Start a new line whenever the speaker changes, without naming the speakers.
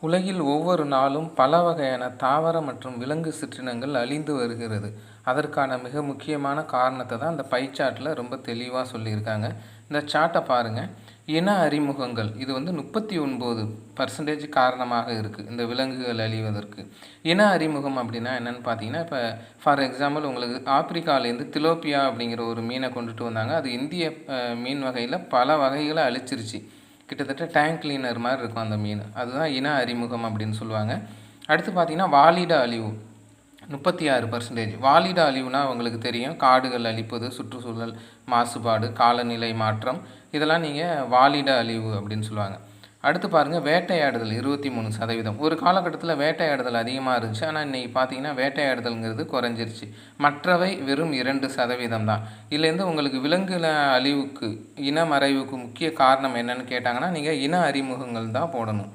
உலகில் ஒவ்வொரு நாளும் பல வகையான தாவர மற்றும் விலங்கு சிற்றினங்கள் அழிந்து வருகிறது. அதற்கான மிக முக்கியமான காரணத்தை தான் இந்த பை சார்ட்டில் ரொம்ப தெளிவாக சொல்லியிருக்காங்க. இந்த சார்ட்டை பாருங்கள். இன அறிமுகங்கள் இது வந்து 39% காரணமாக இருக்குது இந்த விலங்குகள் அழிவதற்கு. இன அறிமுகம் அப்படின்னா என்னென்னு பார்த்தீங்கன்னா, இப்போ ஃபார் எக்ஸாம்பிள் உங்களுக்கு ஆப்பிரிக்காலேருந்து திலோப்பியா அப்படிங்கிற ஒரு மீனை கொண்டுட்டு வந்தாங்க. அது இந்திய மீன் வகையில் பல வகைகளை அழிச்சிருச்சு. கிட்டத்தட்ட டேங்க் கிளீனர் மாதிரி இருக்கும் அந்த மீன். அதுதான் இன அறிமுகம் அப்படின்னு சொல்லுவாங்க. அடுத்து பார்த்திங்கன்னா வாலிட அழிவு 36%. வாலிட அழிவுனா உங்களுக்கு தெரியும், காடுகள் அழிப்பது, சுற்றுச்சூழல் மாசுபாடு, காலநிலை மாற்றம், இதெல்லாம் நீங்கள் வாலிட அழிவு அப்படின்னு சொல்லுவாங்க. அடுத்து பாருங்கள் வேட்டையாடுதல் 23%. ஒரு காலகட்டத்தில் வேட்டையாடுதல் அதிகமாக இருந்துச்சு. ஆனால் இன்றைக்கி பார்த்தீங்கன்னா வேட்டையாடுதல்ங்கிறது குறைஞ்சிருச்சு. மற்றவை வெறும் 2% தான். இதுலேருந்து உங்களுக்கு விலங்குல அழிவுக்கு, இன மறைவுக்கு முக்கிய காரணம் என்னென்னு கேட்டாங்கன்னா நீங்கள் இன அறிமுகங்கள் தான் போடணும்.